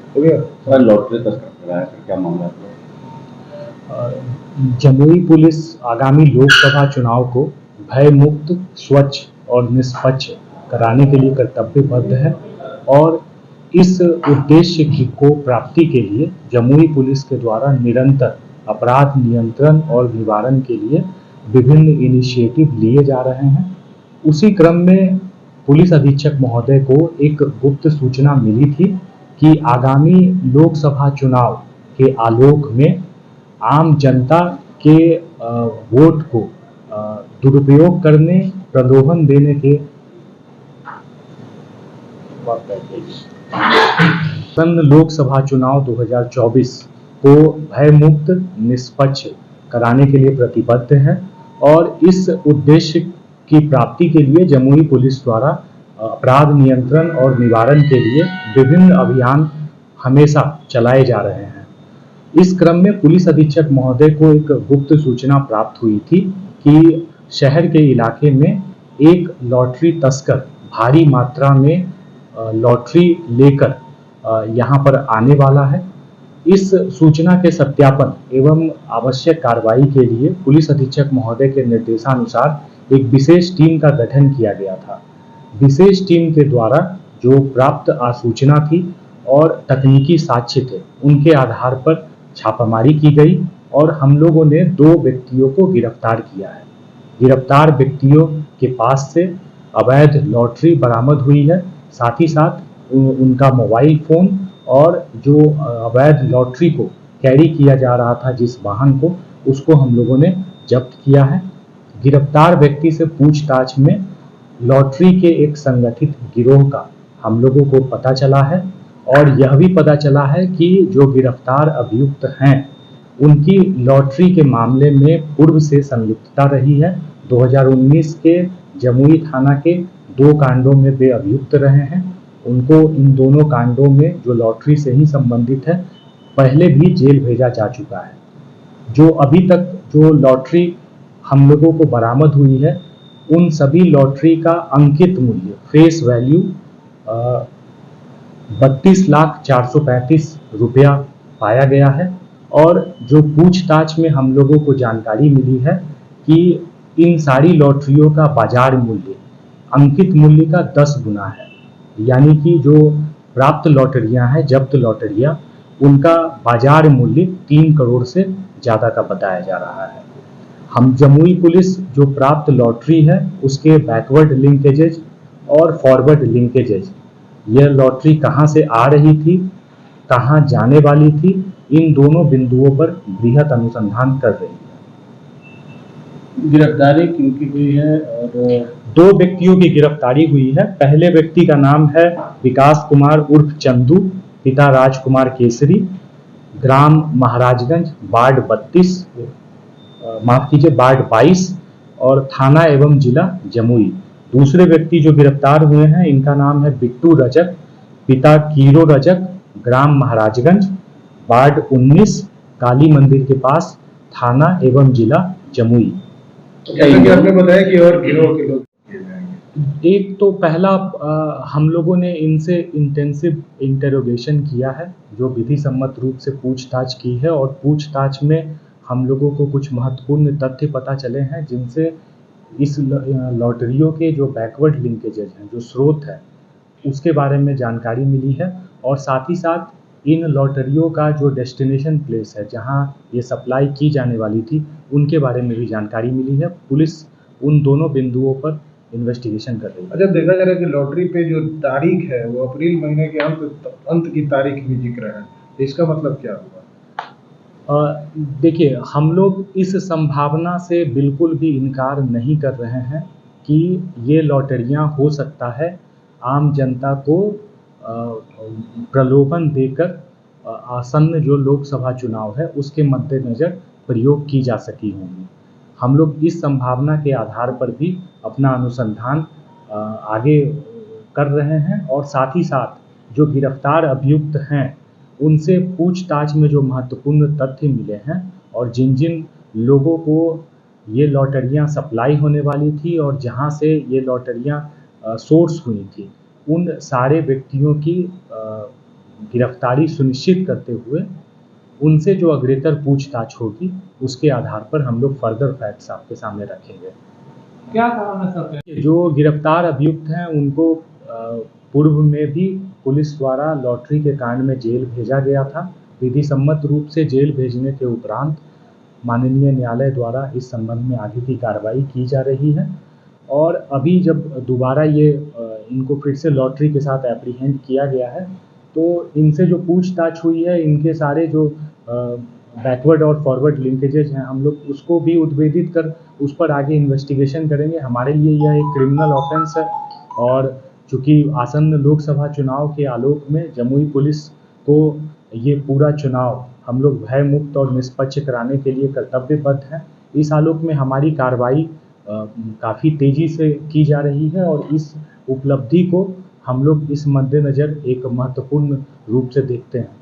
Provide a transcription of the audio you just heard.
Sir lottery तस्कर पकड़ा है, सर क्या मामला है? जमुई पुलिस आगामी लोकसभा चुनाव को भय मुक्त, स्वच्छ और निष्पक्ष कराने के लिए कर्तव्यबद्ध है और इस उद्देश्य को प्राप्ति के लिए जमुई पुलिस के द्वारा निरंतर अपराध नियंत्रण और निवारण के लिए विभिन्न इनिशिएटिव लिए जा रहे हैं। उसी क्रम में पुलिस अधीक्षक महोदय को एक गुप्त सूचना मिली थी कि आगामी लोकसभा चुनाव के आलोक में आम जनता के वोट को दुरुपयोग करने, प्रलोभन देने के सन लोकसभा चुनाव 2024 को भयमुक्त, निष्पक्ष कराने के लिए प्रतिबद्ध है और इस उद्देश्य की प्राप्ति के लिए जमुई पुलिस द्वारा अपराध नियंत्रण और निवारण के लिए विभिन्न अभियान हमेशा चलाए जा रहे हैं। इस क्रम में पुलिस अधीक्षक महोदय को एक गुप्त सूचना प्राप्त हुई थी कि शहर के इलाके में एक लॉटरी तस्कर भारी मात्रा में लॉटरी लेकर यहाँ पर आने वाला है। इस सूचना के सत्यापन एवं आवश्यक कार्रवाई के लिए पुलिस अधीक्षक महोदय के निर्देशानुसार एक विशेष टीम का गठन किया गया था। विशेष टीम के द्वारा जो प्राप्त आसूचना थी और तकनीकी साक्ष्य थे, उनके आधार पर छापामारी की गई और हम लोगों ने 2 व्यक्तियों को गिरफ्तार किया है। गिरफ्तार व्यक्तियों के पास से अवैध लॉटरी बरामद हुई है, साथ ही साथ उनका मोबाइल फोन और जो अवैध लॉटरी को कैरी किया जा रहा था जिस वाहन को, उसको हम लोगों ने जब्त किया है। गिरफ्तार व्यक्ति से पूछताछ में लॉटरी के एक संगठित गिरोह का हम लोगों को पता चला है और यह भी पता चला है कि जो गिरफ्तार अभियुक्त हैं उनकी लॉटरी के मामले में पूर्व से संलिप्तता रही है। 2019 के जमुई थाना के 2 कांडों में वे अभियुक्त रहे हैं। उनको इन दोनों कांडों में जो लॉटरी से ही संबंधित है, पहले भी जेल भेजा जा चुका है। जो अभी तक जो लॉटरी हम लोगों को बरामद हुई है, उन सभी लॉटरी का अंकित मूल्य फेस वैल्यू 32,435 रुपया पाया गया है और जो पूछताछ में हम लोगों को जानकारी मिली है कि इन सारी लॉटरियों का बाजार मूल्य अंकित मूल्य का 10 गुना है, यानी कि जो प्राप्त लॉटरियां हैं, जब्त लॉटरियां, उनका बाजार मूल्य 3 करोड़ से ज़्यादा का बताया जा रहा है। हम जमुई पुलिस जो प्राप्त लॉटरी है उसके बैकवर्ड लिंकेजेज और फॉरवर्ड लिंकेजेज, यह लॉटरी कहां से आ रही थी, कहां जाने वाली थी, इन दोनों बिंदुओं पर बृहद अनुसंधान कर रही है। गिरफ्तारी किनकी हुई है? और 2 व्यक्तियों की गिरफ्तारी हुई है। पहले व्यक्ति का नाम है विकास कुमार उर्फ चंदू, पिता राजकुमार केसरी, ग्राम महाराजगंज, वार्ड 32, वार्ड 22 और थाना एवं जिला जमुई। दूसरे व्यक्ति जो गिरफ्तार हुए हैं, इनका नाम है बिट्टू रजक, पिता कीरो रजक, ग्राम महाराजगंज, वार्ड 19, काली मंदिर के पास, थाना एवं जिला जमुई। जैसा कि आपने बताया कि और गिरोह के लोग किए जाएंगे। एक तो पहला हम लोगों ने इनसे इंटेंसिव इंटेरोगेशन किया है, जो विधि सम्मत रूप से पूछताछ की है और पूछताछ में हम लोगों को कुछ महत्वपूर्ण तथ्य पता चले हैं जिनसे इस लॉटरियों के जो बैकवर्ड लिंकेजेज हैं, जो स्रोत है, उसके बारे में जानकारी मिली है और साथ ही साथ इन लॉटरियों का जो डेस्टिनेशन प्लेस है, जहां ये सप्लाई की जाने वाली थी, उनके बारे में भी जानकारी मिली है। पुलिस उन दोनों बिंदुओं पर इन्वेस्टिगेशन कर रही है। अच्छा, देखा जा रहा है कि लॉटरी पे जो तारीख है वो अप्रैल महीने के अंत की तारीख भी जिक्र है, इसका मतलब क्या हुआ? देखिए, हम लोग इस संभावना से बिल्कुल भी इनकार नहीं कर रहे हैं कि ये लॉटरियां हो सकता है आम जनता को प्रलोभन देकर आसन्न जो लोकसभा चुनाव है उसके मद्देनज़र प्रयोग की जा सकी होंगी। हम लोग इस संभावना के आधार पर भी अपना अनुसंधान आगे कर रहे हैं और साथ ही साथ जो गिरफ्तार अभियुक्त हैं उनसे पूछताछ में जो महत्वपूर्ण तथ्य मिले हैं और जिन जिन लोगों को ये लॉटरियां सप्लाई होने वाली थी और जहां से ये लॉटरियां सोर्स हुई थी, उन सारे व्यक्तियों की गिरफ्तारी सुनिश्चित करते हुए उनसे जो अग्रेतर पूछताछ होगी उसके आधार पर हम लोग फर्दर फैक्ट्स आपके सामने रखेंगे। क्या कारण है सर? जो गिरफ्तार अभियुक्त हैं उनको पूर्व में भी पुलिस द्वारा लॉटरी के कांड में जेल भेजा गया था। विधि सम्मत रूप से जेल भेजने के उपरांत माननीय न्यायालय द्वारा इस संबंध में आगे की कार्रवाई की जा रही है और अभी जब दोबारा ये इनको फिर से लॉटरी के साथ एप्रीहेंड किया गया है तो इनसे जो पूछताछ हुई है इनके सारे जो बैकवर्ड और फॉरवर्ड लिंकेजेज हैं हम लोग उसको भी उद्भेदित कर उस पर आगे इन्वेस्टिगेशन करेंगे। हमारे लिए यह एक क्रिमिनल ऑफेंस है और चूँकि आसन्न लोकसभा चुनाव के आलोक में जमुई पुलिस को ये पूरा चुनाव हम लोग भय मुक्त और निष्पक्ष कराने के लिए कर्तव्यबद्ध हैं। इस आलोक में हमारी कार्रवाई काफ़ी तेज़ी से की जा रही है और इस उपलब्धि को हम लोग इस मद्देनज़र एक महत्वपूर्ण रूप से देखते हैं।